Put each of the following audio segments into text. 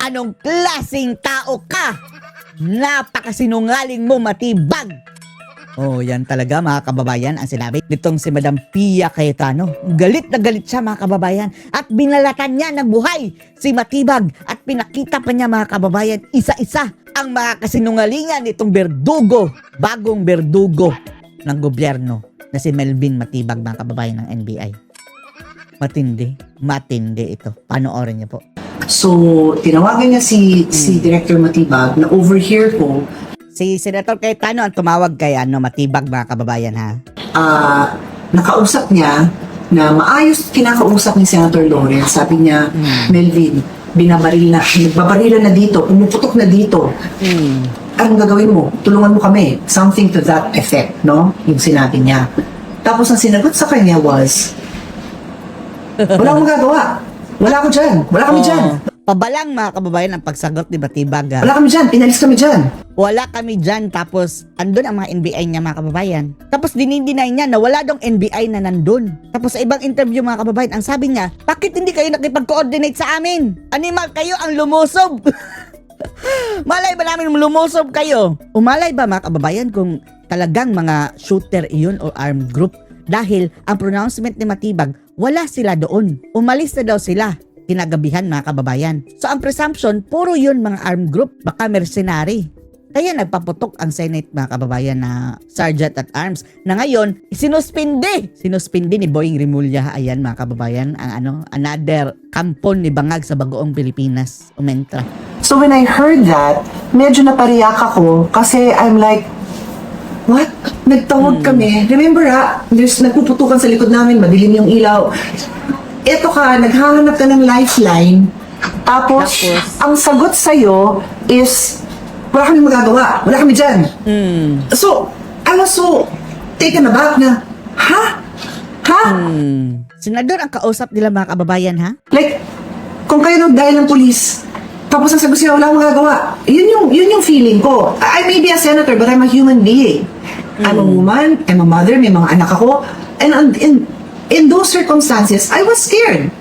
Anong klaseng tao ka? Napakasinungaling mo, Matibag! Oh, yan talaga mga kababayan ang sinabi nitong si Madam Pia Cayetano. Galit na galit siya mga kababayan at binalatan niya ng buhay si Matibag at pinakita pa niya mga kababayan isa-isa ang mga kasinungalingan nitong berdugo, bagong berdugo ng gobyerno na si Melvin Matibag mga kababayan ng NBI. Matindi ito. Panoorin niyo po. So, tinawagan niya si Director Matibag na overhear ko. Si Senator Cayetano ang tumawag kay Matibag mga kababayan ha. Nakausap niya na maayos kinakausap ni Senator Lawrence. Sabi niya, Melvin, nagbabarilan na dito, pumuputok na dito. Anong gagawin mo? Tulungan mo kami. Something to that effect, no? Yung sinabi niya. Tapos ang sinagot sa kanya was, wala akong magagawa. Wala ako dyan. Wala kami dyan. Pabalang mga kababayan ang pagsagot ni Matibag. Wala kami dyan. Pinalis kami dyan. Wala kami dyan. Tapos andun ang mga NBI niya mga kababayan. Tapos dinideny niya na wala dong NBI na nandun. Tapos sa ibang interview mga kababayan, ang sabi niya, bakit hindi kayo nakipag-coordinate sa amin? Animal kayo ang lumusob. Malay ba namin lumusob kayo? Umalay ba mga kababayan kung talagang mga shooter iyon o armed group? Dahil ang pronouncement ni Matibag, wala sila doon. Umalis na daw sila kinagabihan mga kababayan. So ang presumption, puro yun mga armed group, baka mercenary. Kaya nagpaputok ang Senate mga kababayan na Sergeant at Arms na ngayon sinuspindi ni Boying Rimulya. Ayan mga kababayan, ang another kampon ni Bangag sa Bagoong Pilipinas, umentra. So when I heard that, medyo napariyak ako kasi I'm like, what? Nagtawag kami. Remember there's nagpuputukan sa likod namin, madilim yung ilaw. Eto ka, naghahanap ka ng lifeline. Tapos ang sagot sa'yo is, wala kami magagawa. Wala kami dyan. So, I was so taken aback na, ha? Senador ang kausap nila mga kababayan ha? Like, kung kayo dahil ng pulis, tapos ang sagot siya, wala akong magagawa. Yun yung feeling ko. I may be a senator, but I'm a human being. I'm a woman, I'm a mother, may mga anak ako. And in those circumstances, I was scared.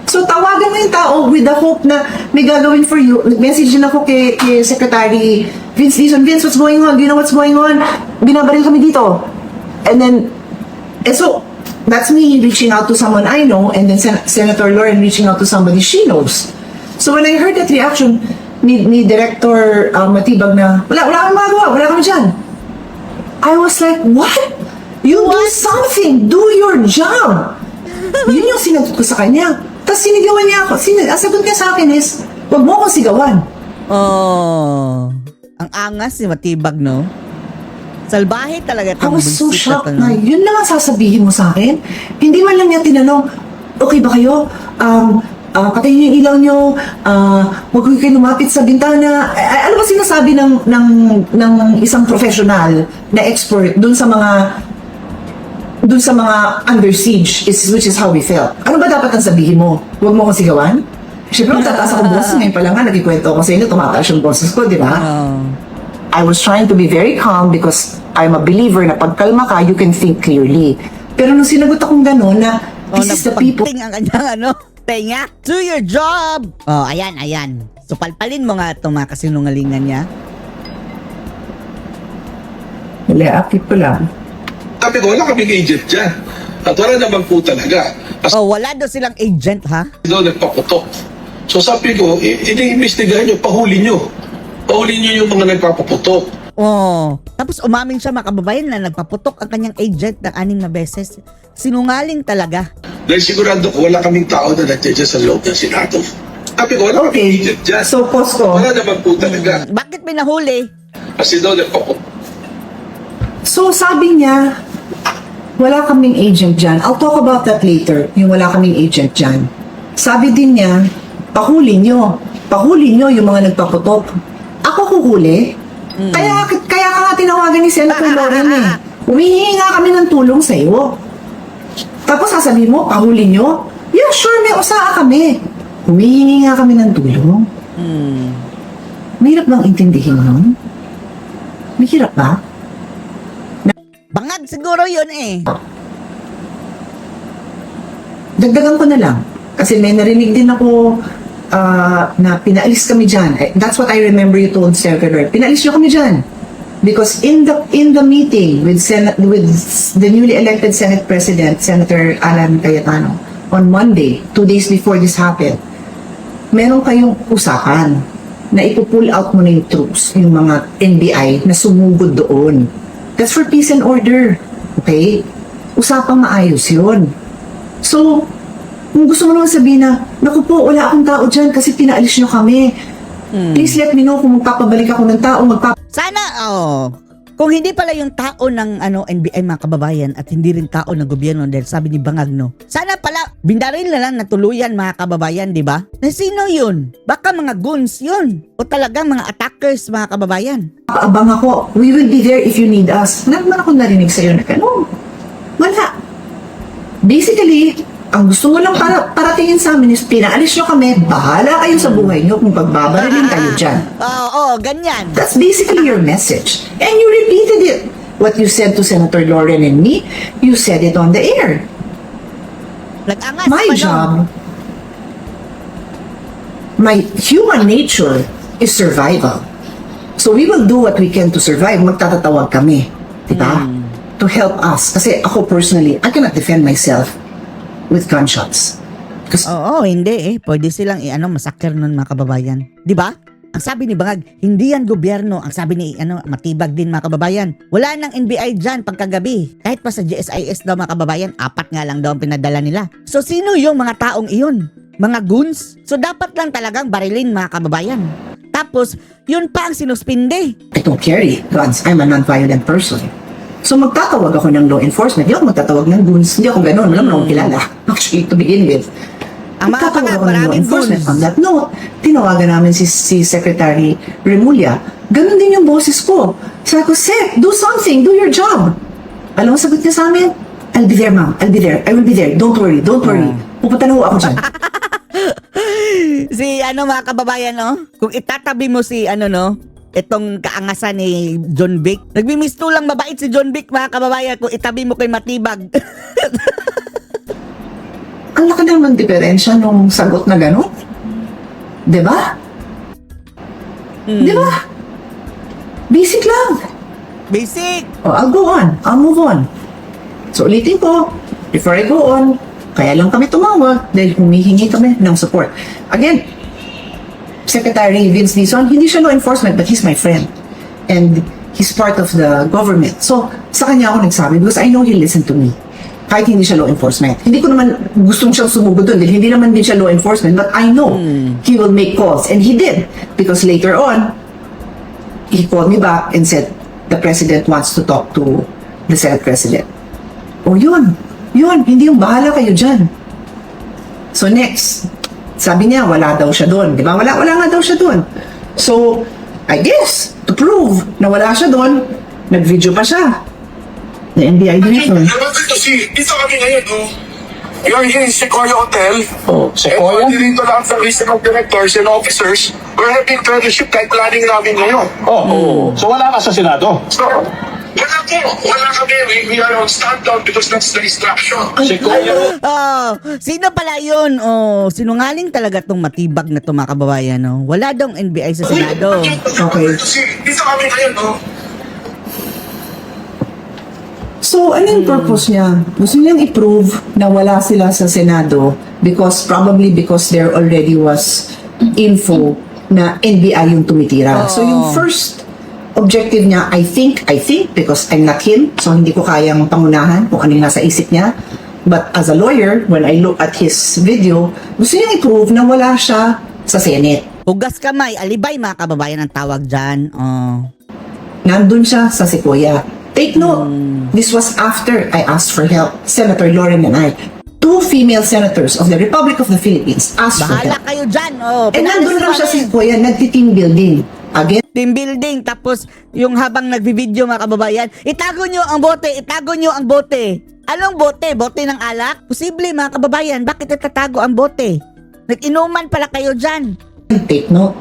So, tawagan mo yung tao with the hope na may gagawin for you. Message din ako kay Secretary Vince Dizon. Vince, what's going on? Do you know what's going on? Binabaril kami dito. And then, so, that's me reaching out to someone I know, and then Senator Lauren reaching out to somebody she knows. So, when I heard that reaction ni Director Matibag na, wala kami magawa, wala kami dyan. I was like, what? You do something. Do your job. Yun yung sinagot ko sa kanya. Tapos sinigawan niya ako. Ang sagot niya sa akin is, wag mo akong sigawan. Oh, ang angas ni Matibag, no? Salbahe talaga. I was so shocked na yun lang ang sasabihin mo sa akin. Hindi man lang niya tinanong, okay ba kayo? Patayin niyo yung ilaw niyo, huwag kayo lumapit sa bintana. Ano ba sinasabi ng isang professional na expert dun sa mga under siege, which is how we felt. Ano ba dapat ang sabihin mo? Huwag mo akong sigawan? Siyempre, magtataas akong boses. Ngayon pa lang nga, nagkikwento ako sa inyo, tumataas yung boses ko, di ba? I was trying to be very calm because I'm a believer na pagkalma ka, you can think clearly. Pero nung sinagot akong gano'n na, this is the people. Ang kanyang tenga. Do your job! Oh, ayan. So, palpalin mo nga itong mga kasinungalingan niya. Akit ko lang. Sabi ko, wala kaming agent dyan. At wala naman po talaga. As Wala daw silang agent, ha? doon nagpaputok. So sabi ko, ini-investigahan nyo, pahuli nyo. Pahuli nyo yung mga nagpapaputok. Tapos umamin siya mga kababayan na nagpaputok ang kanyang agent ng 6 na beses. Sinungaling talaga. Dahil sigurado ko, wala kaming tao na nandiyan dyan sa loob ng Senado. Sabi ko, wala kaming agent dyan. So, Posko. Wala naman po talaga. Bakit may nahuli? Kasi doon nagpaputok. So, sabi niya, wala kaming agent dyan. I'll talk about that later, yung wala kaming agent dyan. Sabi din niya, pahuli nyo. Pahuli nyo yung mga nagpaputok. Ako huhuli? Kaya ka nga tinawagan ni Senator Lauren eh. Humihingi nga kami ng tulong sa'yo. Tapos sasabihin mo, pahuli nyo? Yeah, sure, may usaa kami. Humihingi nga kami ng tulong. Mahirap bang intindihin nun? Mahirap ba? Bangag siguro yun eh. Dagdagan ko na lang. Kasi may narinig din ako na pinaalis kami dyan. That's what I remember you told Senator. Pinaalis nyo kami dyan. Because in the meeting with the newly elected Senate President, Senator Alan Cayetano, on Monday, 2 days before this happened, meron kayong usapan na ipo-pull out mo na yung troops, yung mga NBI na sumugod doon. That's for peace and order. Okay? Usapang maayos yun. So, kung gusto mo naman sabihin na, naku po, wala akong tao dyan kasi pinaalis nyo kami. Please let me know kung magpapabalik ako ng tao, Sana, kung hindi pala yung tao ng NBI mga kababayan at hindi rin tao ng gobyerno dahil sabi ni Bangag, no? Sana pala, bindaril na lang na tuluyan mga kababayan, di ba? Na sino yun? Baka mga goons yun. O talagang mga attackers mga kababayan. Paabang ako, we will be there if you need us. Wala naman akong narinig sa'yo na gano'n. Wala. Basically, ang gusto mo lang paratingin sa amin is pinaalis nyo kami, bahala kayo sa buhay nyo kung pagbabarilin kayo dyan. Oo, ganyan. That's basically your message. And you repeated it. What you said to Senator Lauren and me, you said it on the air. Nag-angas My pa, no? job, my human nature is survival. So we will do what we can to survive. Magtatatawag kami. Diba? To help us. Kasi ako personally, I cannot defend myself with gunshots. Oo, hindi Pwede silang masakir nun mga kababayan. Di ba? Ang sabi ni Bangag, hindi yan gobyerno. Ang sabi ni matibag din mga kababayan. Wala nang NBI dyan pagkagabi. Kahit pa sa GSIS daw mga kababayan, 4 nga lang daw ang pinadala nila. So sino yung mga taong iyon? Mga goons? So dapat lang talagang barilin mga kababayan. Tapos, yun pa ang sinuspinde. I don't carry guns. I'm a non-violent person. So magtatawag ako ng law enforcement. Hindi ako magtatawag ng goons. Hindi ako ganun. Wala mo na akong kilala. Actually, to begin with. Ang mga Magtatawag ako ng law maraming enforcement. goons. On that note, tinawagan namin si Secretary Remulla. Ganun din yung boses ko. Sabi ko, Sec, do something. Do your job. Alam mo, sagot niya sa amin? I'll be there, ma'am. I'll be there. I will be there. Don't worry. Don't worry. Pupunta na ho ako dyan. Si mga kababayan, no? Kung itatabi mo si itong kaangasan ni John Vic. Nagmimisto lang mabait si John Vic mga kababayan kung itabi mo kay Matibag. Ang laki naman diferensya nung sagot na gano'n. Diba? Diba? Basic lang. Basic. Oh, I'll go on. I'll move on. So ulitin ko, before I go on, kaya lang kami tumawag dahil humihingi kami ng support. Again, Secretary Vince Dizon, hindi siya law enforcement but he's my friend. And he's part of the government. So, sa kanya ako nagsabi because I know he'll listen to me. Kahit hindi siya law enforcement. Hindi ko naman gustong siyang sumugod doon dahil hindi naman din siya law enforcement but I know he will make calls. And he did. Because later on, he called me back and said, the President wants to talk to the Senate President. O yun, hindi yung bahala kayo dyan. So next, sabi niya, wala daw siya doon. Di ba? Wala nga daw siya doon. So, I guess, to prove na wala siya doon, nag-video pa siya. The NBI director. Dito kami ngayon, You're here in Sequoia Hotel. Oh, Sequoia? And dito lang sa list of directors and officers. We're having fellowship kahit planning namin ngayon. So wala ka sa Senado? So, wala kami. We are on standdown because that's the instruction. Sequoia? Sino pala yun? Sinungaling talaga tong Matibag na to mga kababayan, no? Wala dong NBI sa Senado. Okay. Dito kami ngayon, So, ano yung purpose niya? Gusto niyang i-prove na wala sila sa Senado probably because there already was info na NBI yung tumitira. So, yung first objective niya, I think, because I'm not him, so hindi ko kayang pangunahan kung ano yung nasa isip niya. But as a lawyer, when I look at his video, gusto niyang i-prove na wala siya sa Senate. Hugas kamay, alibay mga kababayan ang tawag dyan. Nandun siya sa Sequoia. Take note, this was after I asked for help. Senator Lauren and I, 2 female senators of the Republic of the Philippines asked for Bahala help. kayo dyan. And nandun raw siya sa Sequoia, nagti-team building. Again, Team building, tapos yung habang nagbi-video mga kababayan, itago nyo ang bote, itago nyo ang bote. Anong bote? Bote ng alak? Posible mga kababayan, bakit itatago ang bote? Nag-inuman pala kayo dyan. take note.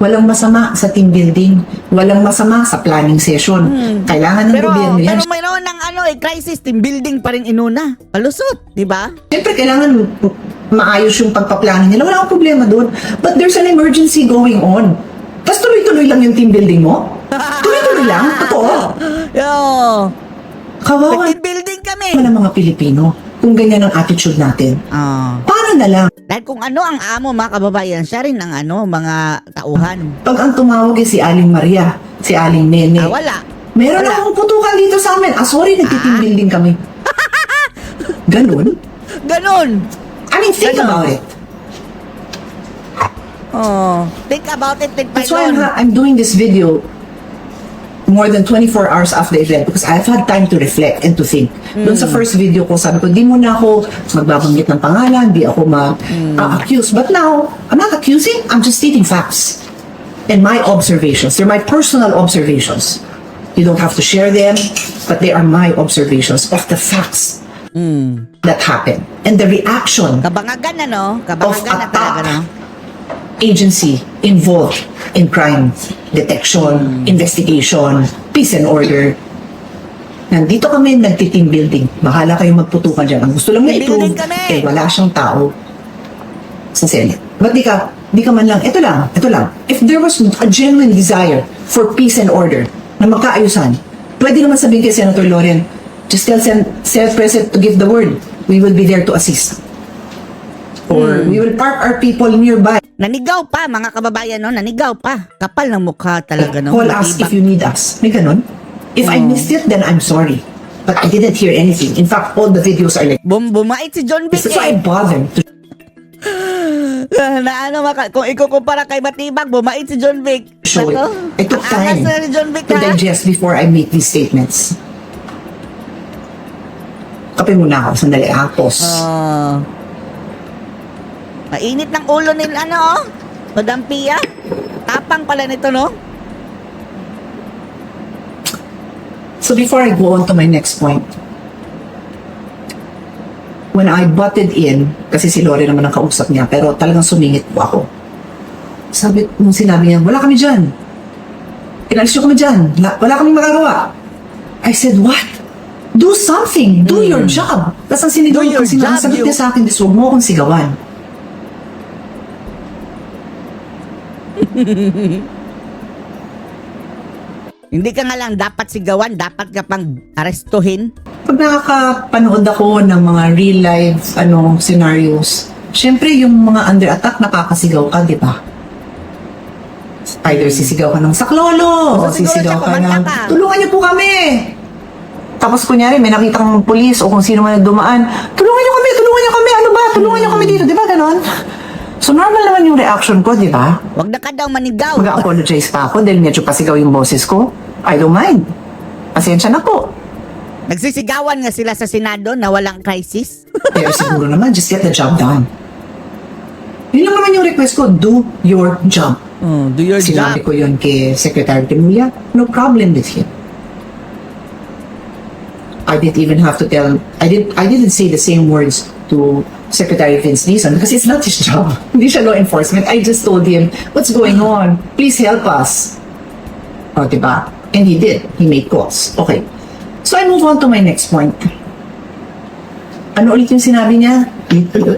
Walang masama sa team building. Walang masama sa planning session. Kailangan ng gobyerno yan. Pero mayroon ng crisis, team building pa rin inuna. Palusot, di ba? Siyempre, kailangan maayos yung pagpaplano nila, wala akong problema doon. But there's an emergency going on. Tapos tuloy-tuloy lang yung team building mo? Tuloy-tuloy lang? Totoo? Yo. Kawawa Team building kami. ng mga Pilipino kung ganyan ang attitude natin. Paano na lang? Dahil kung ano ang amo mga kababayan, siya rin ang mga tauhan. Pag ang tumawag si Aling Maria, si Aling Nene, Wala. meron Wala. akong putukan dito sa amin. Sorry, nagti-team building kami. Ganun? Ganon. I mean, think Ganun. about it. Think about it, think That's why Python. I'm doing this video more than 24 hours after the event because I've had time to reflect and to think. Doon sa first video ko, sabi ko, di muna ako magbabanggit ng pangalan, di ako mag-accuse. But now, I'm not accusing, I'm just stating facts. And my observations, they're my personal observations. You don't have to share them, but they are my observations of the facts that happen. And the reaction Kabangagan na, of Kabangagan na a talaga, top agency involved in crime detection, investigation, peace and order. Nandito kami nagti-team building. Bahala kayong magputukan dyan. Ang gusto lang na Team i-prove, building kami. wala siyang tao sa Senate. Ba't di ka man lang, ito lang. If there was a genuine desire for peace and order na magkaayusan, pwede naman sabihin kay Senator Loren, just tell Senate President to give the word. We will be there to assist. Or we will park our people nearby. Nanigaw pa, mga kababayan, nanigaw pa. Kapal ng mukha talaga, Call us if you need us. May ganun. If I missed it, then I'm sorry. But I didn't hear anything. In fact, all the videos are like, Bumait si John Vic this is why I bother to kung ikukumpara kay Matibag, bumait si John Vic. show it. I took Ang angas time na ni John Vic, to ha? digest before I make these statements. Kape muna ako. Sandali. Pause. Mainit ng ulo nila, Madam Pia. Tapang pala nito, So before I go on to my next point, when I butted in, kasi si Lore naman ang kausap niya, pero talagang sumingit po ako. Nung sinabi niya, wala kami dyan. Inalis niyo kami dyan. Wala kaming magagawa. I said, what? Do something. Do your job. Tapos ang sinigaw Do your ang sinasagot job, niya sa akin, huwag mo akong sigawan. Hindi ka nga lang dapat sigawan, dapat ka pang arestuhin. Pag nakakapanood ako ng mga real life scenarios, syempre yung mga under attack nakakasigaw ka, di ba? Either sisigaw ka ng saklolo, o sisigaw ka ng tulungan niyo po kami. Tapos kunyari may nakitang pulis o kung sino man na dumaan, tulungan niyo kami, ano ba? Tulungan niyo kami dito, di ba ganon? So normal naman yung reaction ko, di ba? Wag na ka daw manigaw. Mag-apologize pa ako dahil medyo pasigaw yung boses ko. I don't mind. Pasensya na po. Nagsisigawan nga sila sa Senado na walang crisis. Pero siguro naman, just get the job done. Yun lang naman yung request ko, do your job. Do your Sinabi ko yun kay Secretary Timulia, no problem with him. I didn't even have to tell, I didn't say the same words to Secretary Vince Dizon because it's not his job. Hindi siya law enforcement. I just told him, what's going on? Please help us. O, diba? And he did. He made calls. Okay. So I move on to my next point. Ano ulit yung sinabi niya?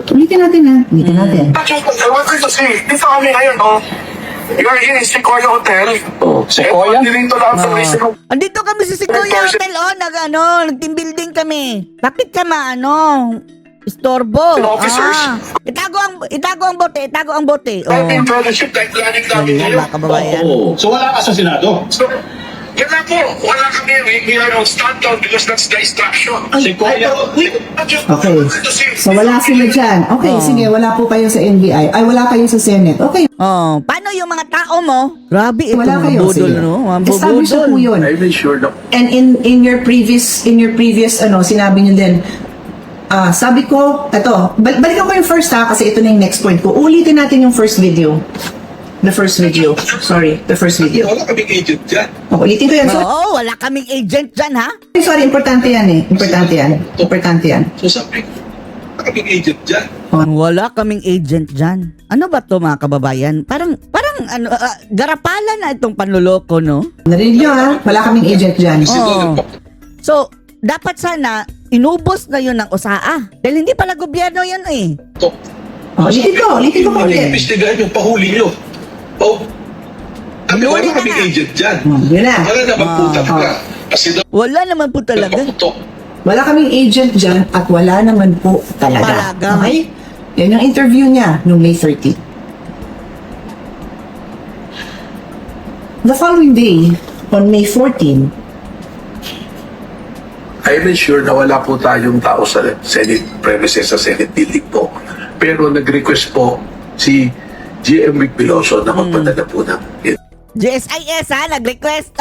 Ulitin natin ha. Ulitin natin. I wanted to see, dito kami ngayon, you're in Sequoia Hotel. Sequoia? Dito lang sa Andito kami sa Sequoia Hotel, nag-team building kami. Bakit ka istorbo? Officers. Itago ang bote. Planning fellowship, type planning namin ngayon. Mga kababayan. So wala ka sa Senado? So, yan lang po. Wala kami. We are on stand-down because that's the instruction. Sequoia? Okay. So wala sila dyan. Okay, sige, wala po kayo sa NBI. Ay, wala kayo sa Senate. Okay, Paano yung mga tao mo? Grabe ito, wala mga kayo. budol, Sige. Mga Establish na po budol. yun. I made sure that And in your previous sinabi niyo din, sabi ko, balikan ko yung first kasi ito na yung next point ko. Ulitin natin yung first video. The first video. Sorry, the first video. Wala kaming agent dyan. Ulitin ko yan. Oo, wala kaming agent dyan, ha? Sorry, importante yan eh. Importante yan. So sabi ko, wala kaming agent dyan. Wala kaming agent dyan. Ano ba to mga kababayan? Parang garapalan na itong panluloko, no? Narinig nyo ha? Wala kaming agent dyan. Oo. So, dapat sana, inubos na yun ng USAA. Dahil hindi pala gobyerno yun eh. Oh, ulitin ko Yung ulit. inimbestigahan nyo, pahuli nyo. Oh, kami Huli wala ka kaming na. agent dyan. Yun na. Wala naman po talaga. Kasi daw, Wala naman po talaga. nagpaputok. Wala kaming agent dyan at wala naman po talaga. Talaga. Okay? Yan yung interview niya noong May 30. The following day, on May 14, I'm sure na wala po tayong tao sa Senate premises, sa Senate building po. Pero nag-request po si GM Vic Piloso na magpadala po ng JSIS ha, nag-request.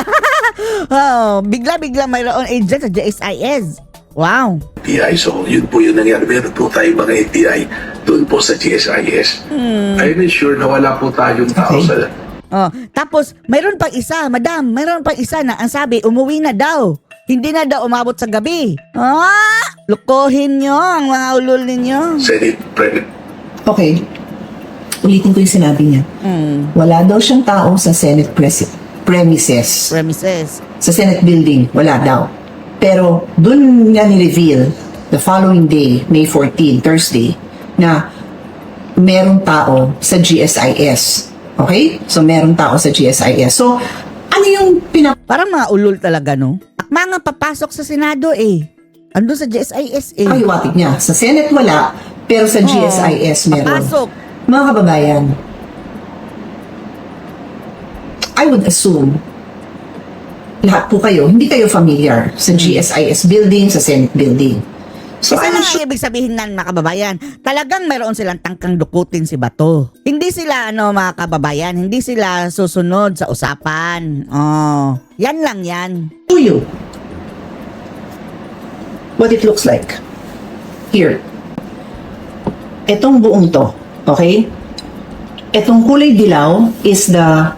Oh, bigla-bigla mayroon agent sa JSIS. Wow. NBI. So, yun po yung nangyari. Meron po tayong mga NBI doon po sa GSIS. I'm sure na wala po tayong tao Okay. sa... Oh, tapos mayroon pang isa, madam, mayroon pang isa na ang sabi umuwi na daw. Hindi na daw umabot sa gabi. Ah, lukohin nyo ang mga ulol ninyo. Senate President. okay, ulitin ko yung sinabi niya. Wala daw siyang tao sa Senate premises. Premises. Sa Senate building, wala daw. Pero dun nga ni-reveal the following day, May 14, Thursday, na merong tao sa GSIS. Okay? So, merong tao sa GSIS. So, ano yung Parang mga ulol talaga, no? At mga papasok sa Senado eh. Andun sa JSIS eh. pinakahiwatig niya? Sa Senate wala, pero sa GSIS meron. Papasok. Mga kababayan, I would assume lahat po kayo, hindi kayo familiar sa GSIS building, sa Senate building. So, Kasi I'm lang sure, ang ibig sabihin nan mga kababayan, talagang mayroon silang tangkang dukutin si Bato. Hindi sila mga kababayan, hindi sila susunod sa usapan. Oh, yan lang yan. to you what it looks like. Here. Etong buong to, okay? Etong kulay dilaw is the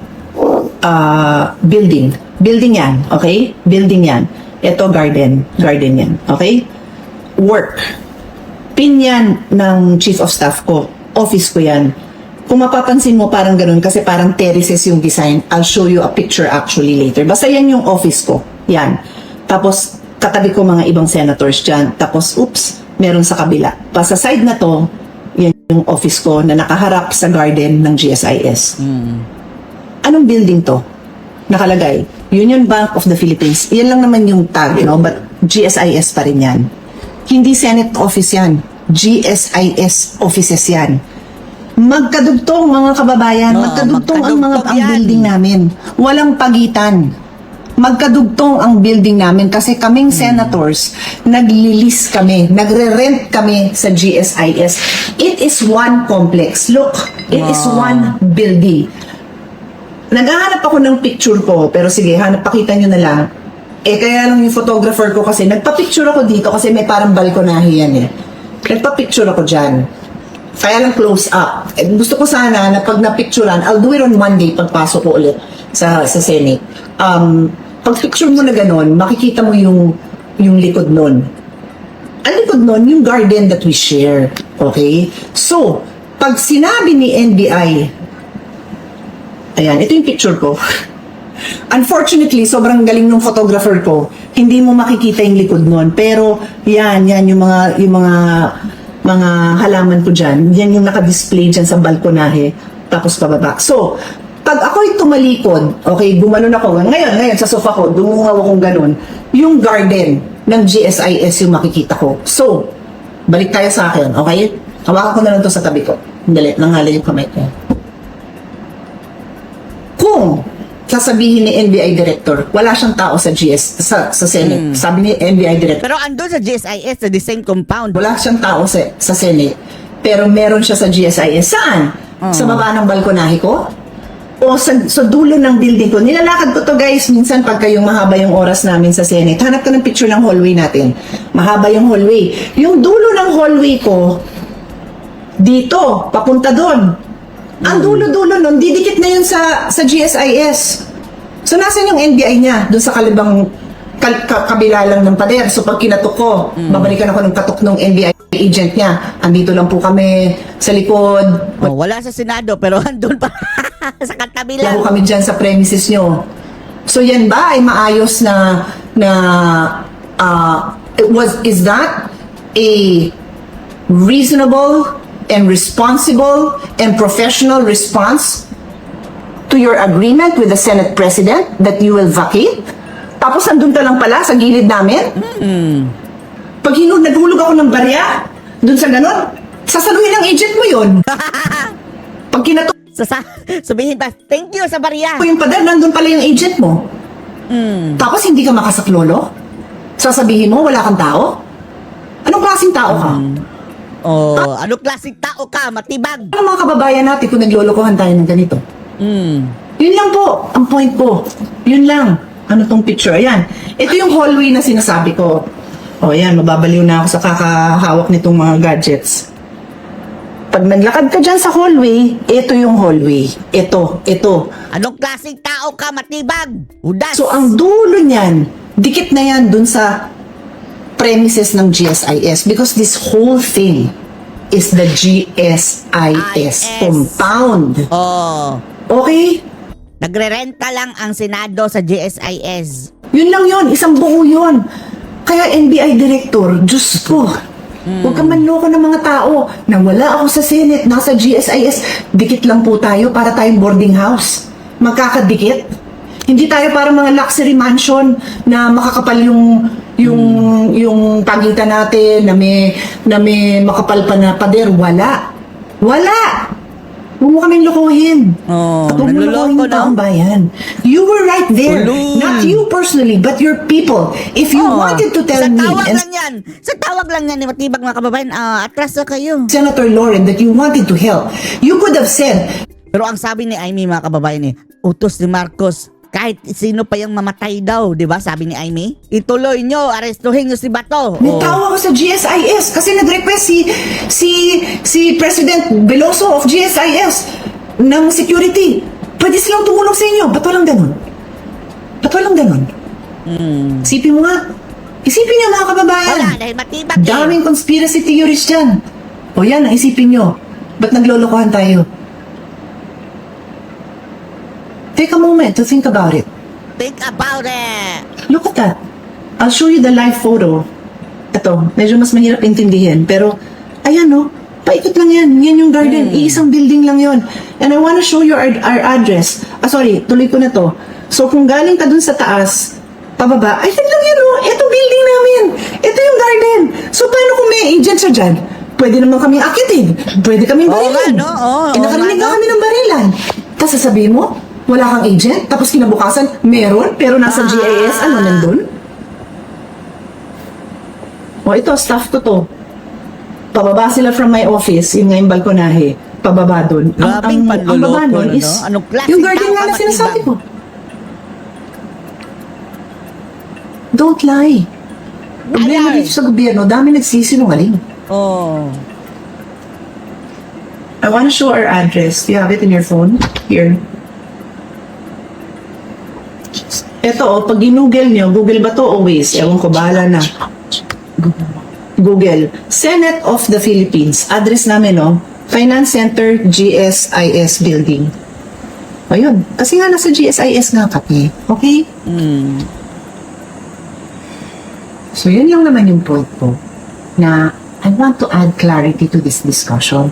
building. Building yan, okay? Building yan. Ito garden. Garden yan, okay? Work. Pin yan ng chief of staff ko. Office ko yan. Kung mapapansin mo parang ganun kasi parang terraces yung design. I'll show you a picture actually later. Basta yan yung office ko. Yan. Tapos katabi ko mga ibang senators dyan. Tapos oops, meron sa kabila. Pa sa side na to, yan yung office ko na nakaharap sa garden ng GSIS. Anong building to? Nakalagay, Union Bank of the Philippines. Yan lang naman yung tag, you know, but GSIS pa rin yan. Hindi Senate office yan. GSIS offices yan. Magkadugtong mga kababayan, Oo, magkadugtong ang magkadugtong yan. building namin. Walang pagitan. Magkadugtong ang building namin kasi kaming senators, naglilis kami, nagre-rent kami sa GSIS. It is one complex. Look, it is one building. Naghahanap ako ng picture ko, pero sige, pakita nyo na lang. Kaya lang yung photographer ko kasi, nagpa-picture ako dito kasi may parang balkonahe yan eh. Nagpa-picture ako dyan. Kaya lang close up. Gusto ko sana na pag na-picturean, I'll do it on Monday pagpasok ko ulit sa Senate. Pag picture mo na ganon, makikita mo yung likod nun. Ang likod nun, yung garden that we share. Okay? So, pag sinabi ni NBI, ayan, ito yung picture ko. Unfortunately, sobrang galing ng photographer ko. Hindi mo makikita yung likod nun. Pero, yan yung mga halaman ko dyan. Yan yung naka-display dyan sa balkonahe. Tapos pababa. So, pag ako'y tumalikod, okay, gumanon ako. Ngayon, sa sofa ko, dumungaw akong ganun. Yung garden ng GSIS yung makikita ko. So, balik tayo sa akin, okay? Hawakan ko na lang to sa tabi ko. Dali, nangalay yung kamay ko. Kung sasabihin ni NBI director, wala siyang tao sa Senate. Sabi ni NBI director, Pero andun sa GSIS, sa the same compound. wala siyang tao sa Senate, pero meron siya sa GSIS. Saan? Sa baba ng balkonahe ko? O sa dulo ng building ko? Nilalakad ko to guys, minsan pagka yung mahaba yung oras namin sa Senate. Hanap ka ng picture ng hallway natin. Mahaba yung hallway. Yung dulo ng hallway ko, dito, papunta doon. Ang dulo-dulo nun, didikit na yun sa GSIS. So, nasan yung NBI niya? Doon sa kalibang kabila lang ng pader. So, pag kinatok ko, babalikan ako ng katok ng NBI agent niya. Andito lang po kami sa likod. Oh, wala sa Senado, pero andun pa sa katabi Wala lang. po kami dyan sa premises nyo. So, yan ba ay maayos is that a reasonable and responsible and professional response to your agreement with the Senate President that you will vacate? Tapos nandun ka lang pala sa gilid namin? Pag naghulog ako ng barya, dun sa ganon, sasaluhin ng agent mo yun. Pag kinato Sabihin pa, thank you sa barya. yung pader, nandun pala yung agent mo. Tapos hindi ka makasaklolo? Sasabihin mo, wala kang tao? Anong klaseng tao ka? Oh, ano klaseng tao ka? Matibag. Ano mga kababayan natin kung naglolokohan tayo ng ganito? Yun lang po, ang point ko. Yun lang. Ano tong picture? Ayan. Ito yung hallway na sinasabi ko. O yan, mababaliw na ako sa kakahawak nitong mga gadgets. Pag naglakad ka dyan sa hallway, ito yung hallway. Ito. Anong klaseng tao ka? Matibag. Udas. So, ang dulo niyan, dikit na yan dun sa premises ng GSIS because this whole thing is the GSIS compound. Oh, Okay? nagre-renta lang ang Senado sa GSIS. Yun lang yun, isang buo yun. Kaya NBI Director, Diyos ko, huwag ka manloko ng mga tao na wala ako sa Senate, nasa GSIS, dikit lang po tayo para tayong boarding house. Magkakadikit. Hindi tayo para mga luxury mansion na makakapal yung pagitan natin, na may makapal pa na pader. Wala. Huwag mo kaming lokohin. Oh, At huwag mo lokohin nanloloko, yung no? taong bayan. You were right there. Ulul. Not you personally, but your people. If you wanted to tell sa me, tawag and lang yan. Sa tawag lang yan ni Matibag mga kababayan, atras na kayo. Senator Lauren, that you wanted to help, you could have said, Pero ang sabi ni Amy mga kababayan utos ni Marcos, kahit sino pa yung mamatay daw, di ba? Sabi ni Amy, ituloy nyo, arestuhin nyo si Bato. nagtawa ko sa GSIS kasi nag-request si President Veloso of GSIS ng security. Pwede silang tumulong sa inyo. Ba't walang ganun? Isipin mo nga. Isipin nyo mga kababayan. Wala, dahil Matibag Daming conspiracy theories dyan. O yan, ang isipin nyo. Ba't naglolokohan tayo? Take a moment to think about it. Think about it. Look at that. I'll show you the live photo. Ito, medyo mas mahirap intindihin. Pero, ayan no, paikot lang yan. Yan yung garden. Iisang building lang yon. And I wanna show you our address. Sorry, tuloy ko na to. So, kung galing ka dun sa taas, pababa, ay, yan lang yan no. Ito building namin. Ito yung garden. So, paano kung may agent siya dyan? Pwede naman kaming akitin. Pwede kaming Oo barilan. nga, no? Oo, Nakarinig oo nga, na no? kami ng barilan. Tapos sasabihin mo, wala kang agent, tapos kinabukasan, meron, pero nasa GIS, ano nandun? O ito, staff ko to. Pababa sila from my office, yun nga yung balkonahe, pababa dun. Grabing ang baba panloloko, nun no? is, Anong klaseng yung garden tao nga ka, na sinasabi Matibag? ko. Don't lie. Problema Liar. dito sa gobyerno, dami nagsisinungaling. Oh. I wanna show our address. Do you have it in your phone? Here. Ito, pag ginugel nyo, Google ba to o Waze? Ewan ko, bahala na. Google. Senate of the Philippines. Address namin, Finance Center, GSIS Building. Ayun. Kasi nga nasa GSIS nga kami. Okay? So, yun lang naman yung point ko na I want to add clarity to this discussion.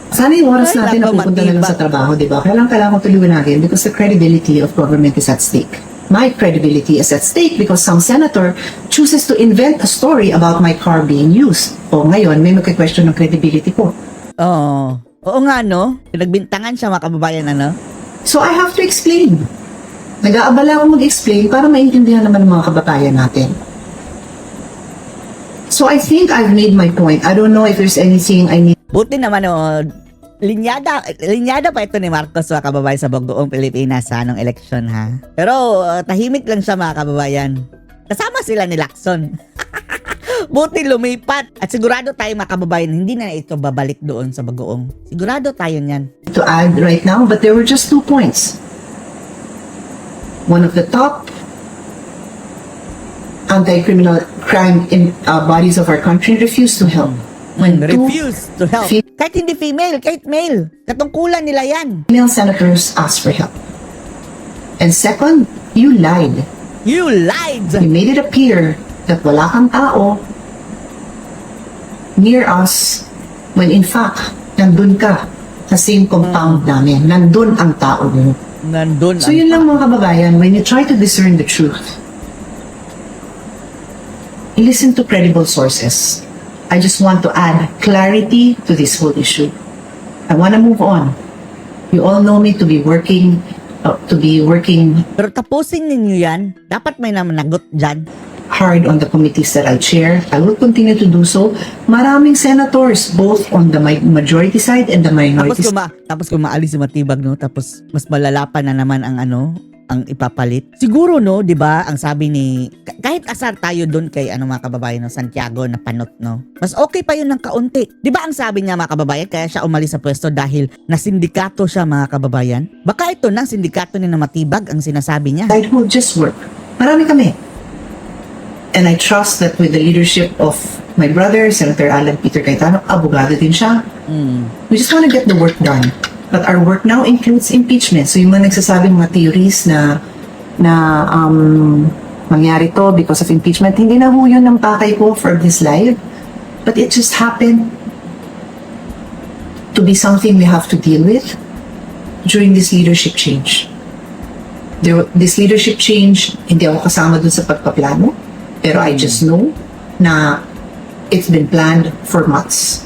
Sana yung oras Ay, natin nako, napupunta na lang Matibag. sa trabaho, di ba? Kailangan ko tuliwanagin because the credibility of government is at stake. My credibility is at stake because some senator chooses to invent a story about my car being used. O ngayon, may magka-question ng credibility ko. Oo. Oo nga, no? Pinagbintangan siya, mga kababayan, ano? So I have to explain. Nag-aabala ako mag-explain para maintindihan naman ng mga kababayan natin. So I think I've made my point. I don't know if there's anything I need. Buti naman, linyada pa ito ni Marcos, mga kababayan, sa buong Pilipinas sa anong eleksyon, ha? Pero, tahimik lang siya, mga kababayan. Kasama sila ni Lacson. Buti lumipat. At sigurado tayo, mga kababayan, hindi na ito babalik doon sa Bagoong. Sigurado tayo niyan. To add right now, but there were just 2 points. One of the top anti-criminal crime bodies of our country refused to help. When two Refuse to help. Kahit hindi female, kahit male. Katungkulan nila yan. female senators asked for help. And second, you lied. You lied! You made it appear that wala kang tao near us when in fact, nandun ka sa same compound namin. Nandun ang tao mo. Nandun. So yun lang mga kababayan, when you try to discern the truth, listen to credible sources. I just want to add clarity to this whole issue. I want to move on. You all know me to be working. Pero tapusin ninyo yan. Dapat may namanagot dyan. Hard on the committees that I chair. I will continue to do so. Maraming senators, both on the majority side and the minority side. Tapos kung maalis si Matibag, no? Tapos mas malalapan na naman ang ang ipapalit. Siguro, no, di ba, ang sabi ni, kahit asar tayo doon kay, mga kababayan, no, Santiago na panot, no, mas okay pa yun ng kaunti. Di ba ang sabi niya, mga kababayan, kaya siya umalis sa pwesto dahil nasindikato siya, mga kababayan? Baka ito ng sindikato ni na Matibag ang sinasabi niya. Side will just work. Marami kami. And I trust that with the leadership of my brother, Senator Alan Peter Cayetano, abogado din siya. We just want to get the work done. But our work now includes impeachment. So yung mga nagsasabing mga theories na mangyari to because of impeachment, hindi na ho yun ang pakay ko for this live. But it just happened to be something we have to deal with during this leadership change. This leadership change, hindi ako kasama dun sa pagpaplano, pero I just know na it's been planned for months.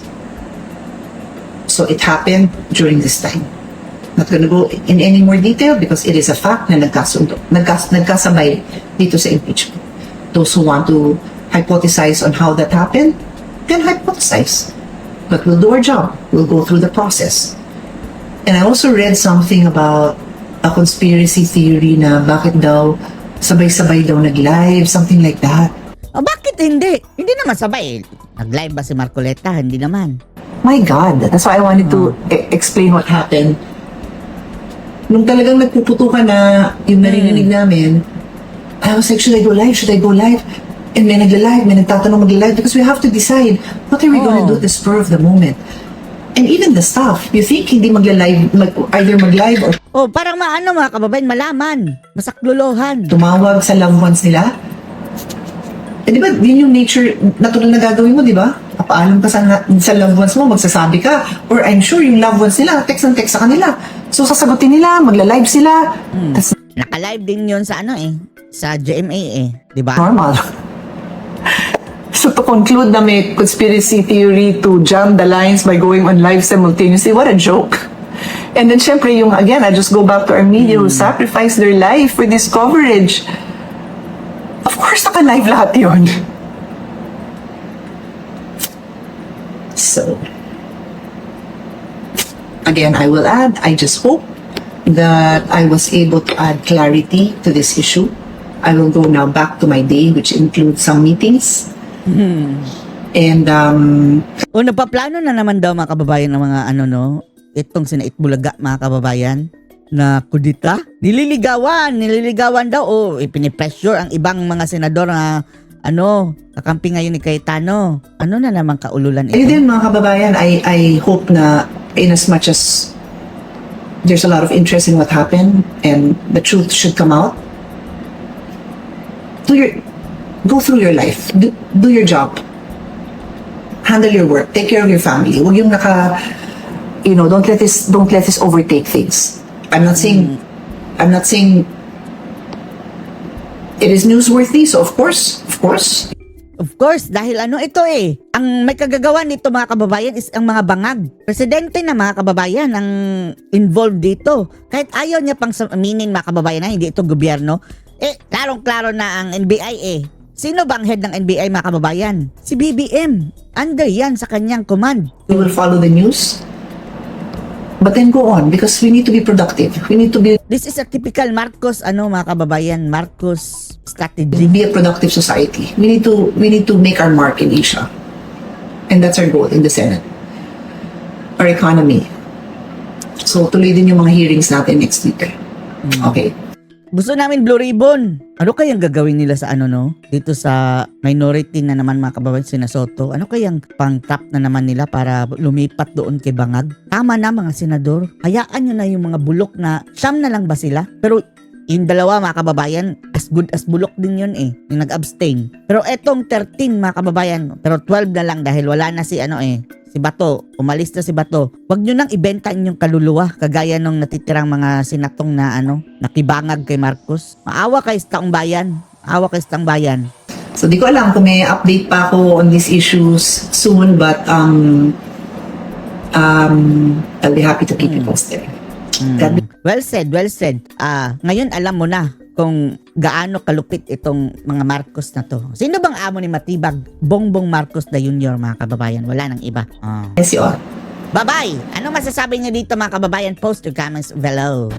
So it happened during this time. Not gonna go in any more detail because it is a fact na nagkasabay dito sa impeachment. Those who want to hypothesize on how that happened, can hypothesize. But we'll do our job. We'll go through the process. And I also read something about a conspiracy theory na bakit daw sabay-sabay daw nag-live, something like that. Bakit hindi? Hindi naman sabay. Nag-live ba si Marcoleta? Hindi naman. My God, that's why I wanted to explain what happened. Nung talagang nagpuputukan na yung narinig namin, I was like, should I go live? Should I go live? And may nagla-live, may nagtatanong magla-live because we have to decide what are we going to do at the spur of the moment. And even the staff, you think hindi magla-live, either mag-live or Parang mga kababayan, malaman. Masaklolohan. tumawag sa loved ones nila. Eh, di ba, yun yung nature, natural na gagawin mo, di ba? Papaalam ka sa loved ones mo, magsasabi ka. Or I'm sure yung loved ones nila, text sa kanila. So, sasagutin nila, magla-live sila. That's Naka-live din yun sa sa GMA di ba? normal. So, to conclude na may conspiracy theory to jam the lines by going on live simultaneously, what a joke. And then, syempre, again, I just go back to our media who sacrificed their life for this coverage. Of course, naka-live lahat yun. So, again, I will add, I just hope that I was able to add clarity to this issue. I will go now back to my day, which includes some meetings. And, Nagpaplano na naman daw mga kababayan ng mga itong sina Itbulaga mga kababayan na kudita. Nililigawan daw. Ipinipressure ang ibang mga senador na kakampi ngayon ni Cayetano. Ano na naman kaululan ito? and then mga kababayan, I hope na in as much as there's a lot of interest in what happened and the truth should come out, go through your life, do your job, handle your work, take care of your family. Huwag yung don't let this overtake things. I'm not saying it is newsworthy, so of course. Of course, dahil ito ang may kagagawa nito mga kababayan is ang mga bangag. Presidente na mga kababayan ang involved dito. Kahit ayaw niya pang aminin mga kababayan na hindi ito gobyerno, klarong-klaro na ang NBI Sino bang head ng NBI mga kababayan? Si BBM. Under yan sa kanyang command. We will follow the news, but then go on because we need to be productive. We need to This is a typical Marcos mga kababayan, Marcos strategy. be a productive society. We need to make our mark in Asia. And that's our goal in the Senate. Our economy. So tuloy din yung mga hearings natin next week. Okay. Gusto namin Blue Ribbon. Ano kayang gagawin nila sa dito sa minority na naman mga kababayan sina Soto? Ano kayang pang-trap na naman nila para lumipat doon kay Bangag? Tama na mga senador. Hayaan nyo na yung mga bulok na siyam na lang ba sila? Pero Yung dalawa mga kababayan, as good as bulok din yun eh, yung nag-abstain. Pero etong 13 mga kababayan, pero 12 na lang dahil wala na si si Bato, umalis na si Bato. Huwag nyo nang ibenta yung kaluluwa, kagaya nung natitirang mga sinatong na nakibangag kay Marcos. Maawa kayo sa taong bayan. Maawa kayo sa taong bayan. So di ko alam kung may update pa ako on these issues soon, but I'll be happy to keep you posted. God Well said, well said. Ngayon alam mo na kung gaano kalupit itong mga Marcos na to. Sino bang amo ni Matibag? Bongbong Marcos na Jr. mga kababayan. Wala nang iba. bless you all. Bye-bye! Ano masasabi niyo dito mga kababayan? Post your comments below.